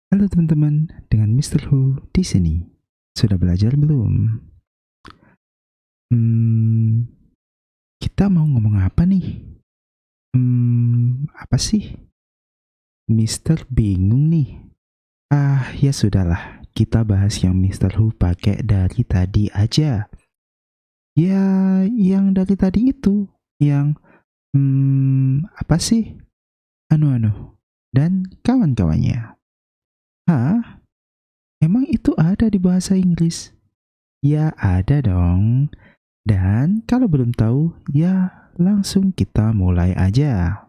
Halo teman-teman, dengan Mister Hu di sini. Sudah belajar belum? Hmm, kita mau ngomong apa nih? Apa sih? Mister bingung nih. Ya sudahlah, kita bahas yang Mister Hu pakai dari tadi aja. Ya, yang dari tadi itu. Yang, apa sih? Anu-anu. Dan kawan-kawannya. Hah? Emang itu ada di bahasa Inggris? Ya ada dong. Dan kalau belum tahu, ya langsung kita mulai aja.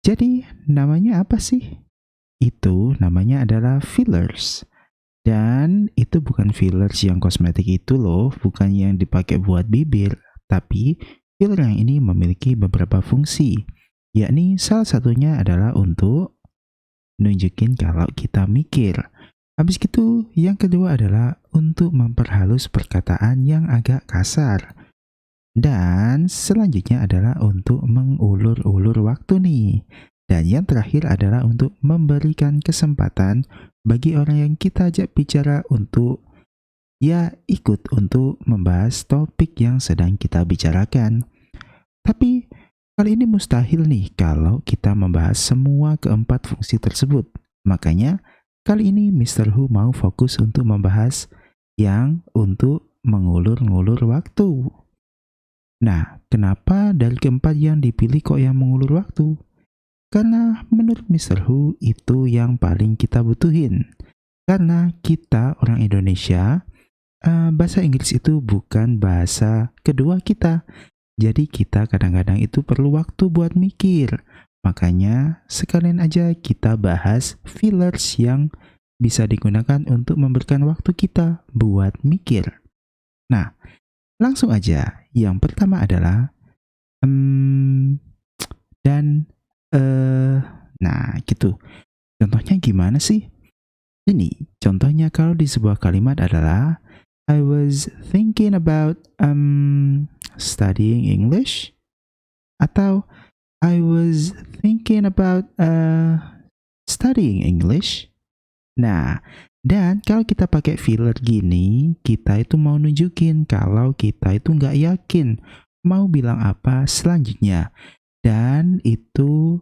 Jadi, namanya apa sih? Itu namanya adalah fillers. Dan itu bukan fillers yang kosmetik itu loh, bukan yang dipakai buat bibir. Tapi, filler yang ini memiliki beberapa fungsi. Yakni salah satunya adalah untuk nunjukin kalau kita mikir. Habis itu, yang kedua adalah untuk memperhalus perkataan yang agak kasar. Dan selanjutnya adalah untuk mengulur-ulur waktu nih. Dan yang terakhir adalah untuk memberikan kesempatan bagi orang yang kita ajak bicara untuk ikut untuk membahas topik yang sedang kita bicarakan. Tapi kali ini mustahil nih kalau kita membahas semua keempat fungsi tersebut. Makanya kali ini Mr. Hu mau fokus untuk membahas yang untuk mengulur-ngulur waktu. Nah, kenapa dari keempat yang dipilih kok yang mengulur waktu? Karena menurut Mr. Hu itu yang paling kita butuhin. Karena kita orang Indonesia, bahasa Inggris itu bukan bahasa kedua kita. Jadi kita kadang-kadang itu perlu waktu buat mikir. Makanya sekalian aja kita bahas fillers yang bisa digunakan untuk memberikan waktu kita buat mikir. Nah, langsung aja. Yang pertama adalah dan nah gitu. Contohnya gimana sih? Ini contohnya kalau di sebuah kalimat adalah I was thinking about studying English, atau I was thinking about studying English. Nah, dan kalau kita pakai filler gini, kita itu mau nunjukin kalau kita itu nggak yakin mau bilang apa selanjutnya. Dan itu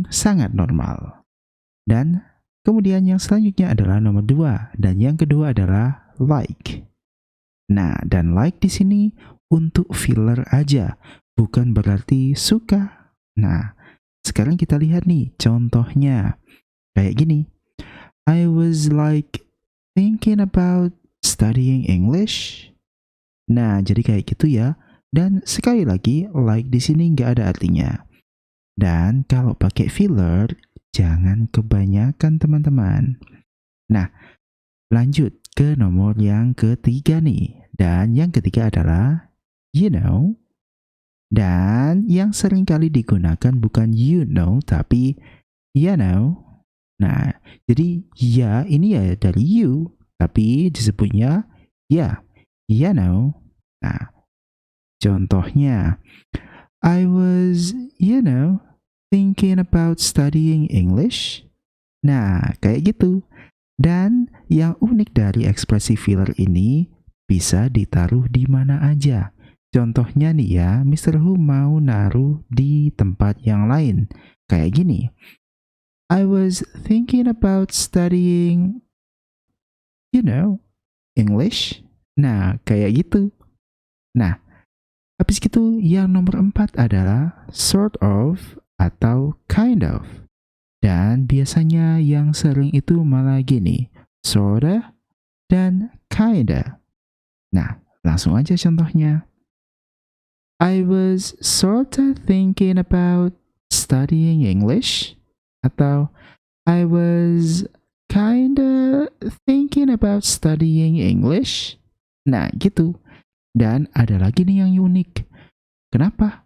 sangat normal. Dan kemudian yang selanjutnya adalah nomor 2. Dan yang kedua adalah like. Nah, dan like di sini untuk filler aja, bukan berarti suka. Nah, sekarang kita lihat nih contohnya. Kayak gini. I was like thinking about studying English. Nah, jadi kayak gitu ya. Dan sekali lagi, like di sini nggak ada artinya. Dan kalau pakai filler, jangan kebanyakan teman-teman. Nah, lanjut ke nomor yang ketiga nih. Dan yang ketiga adalah you know. Dan yang sering kali digunakan bukan you know, tapi you know. Nah, jadi ya ini ya dari you, tapi disebutnya ya, you know. Nah, contohnya, I was, thinking about studying English. Nah, kayak gitu. Dan yang unik dari ekspresi filler ini bisa ditaruh di mana aja. Contohnya nih ya, Mr. Hu mau naruh di tempat yang lain. Kayak gini. I was thinking about studying, English. Nah, kayak gitu. Nah, habis itu yang nomor 4 adalah sort of atau kind of. Dan biasanya yang sering itu malah gini, sorta dan kinda. Nah, langsung aja contohnya. I was sorta thinking about studying English. Atau I was kinda thinking about studying English. Nah, gitu. Dan ada lagi nih yang unik. Kenapa?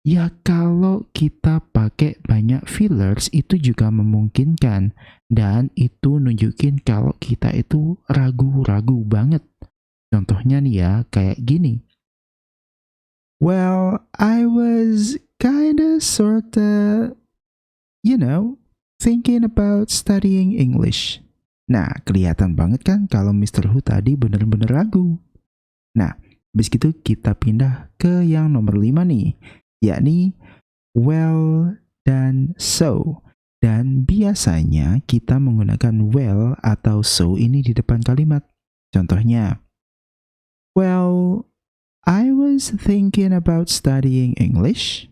Ya kalau kita pakai banyak fillers itu juga memungkinkan. Dan itu nunjukin kalau kita itu ragu-ragu banget. Contohnya nih ya, kayak gini. Well, I was kinda sorta, you know, thinking about studying English. Nah, kelihatan banget kan kalau Mr. Hu tadi bener-bener ragu. Nah, habis gitu kita pindah ke yang nomor 5 nih, yakni well dan so. Dan biasanya kita menggunakan well atau so ini di depan kalimat. Contohnya, well, I was thinking about studying English.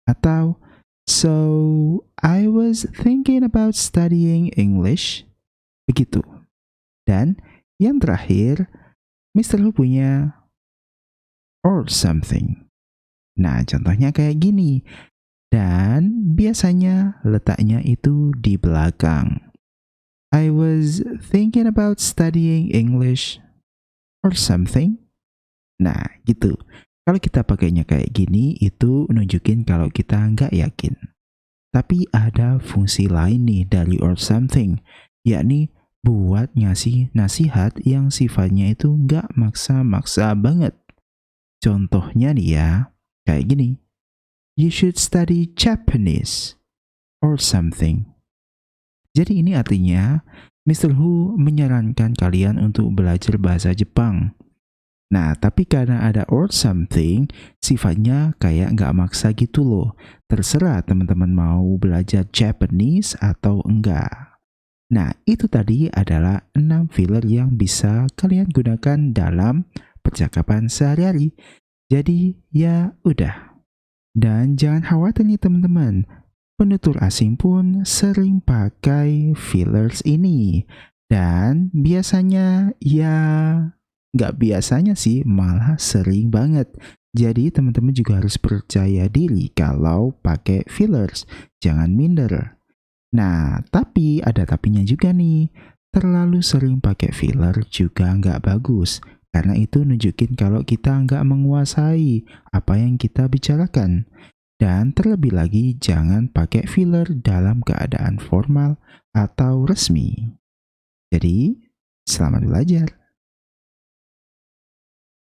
Atau, so I was thinking about studying English. Begitu. Dan yang terakhir, Mr. Hu punya or something. Nah, contohnya kayak gini. Dan biasanya letaknya itu di belakang. I was thinking about studying English or something. Nah, gitu. Kalau kita pakainya kayak gini, itu nunjukin kalau kita nggak yakin. Tapi ada fungsi lain nih dari or something, yakni buat ngasih nasihat yang sifatnya itu nggak maksa-maksa banget. Contohnya nih ya, kayak gini. You should study Japanese or something. Jadi ini artinya Mr. Hu menyarankan kalian untuk belajar bahasa Jepang. Nah, tapi karena ada or something, sifatnya kayak nggak maksa gitu loh. Terserah teman-teman mau belajar Japanese atau enggak. Nah, itu tadi adalah 6 filler yang bisa kalian gunakan dalam percakapan sehari-hari. Jadi, ya udah. Dan jangan khawatir nih teman-teman, penutur asing pun sering pakai fillers ini. Dan biasanya ya nggak biasanya sih, malah sering banget. Jadi teman-teman juga harus percaya diri kalau pakai fillers, jangan minder. Nah, tapi ada tapinya juga nih. Terlalu sering pakai filler juga nggak bagus. Karena itu nunjukin kalau kita nggak menguasai apa yang kita bicarakan. Dan terlebih lagi jangan pakai filler dalam keadaan formal atau resmi. Jadi, selamat belajar.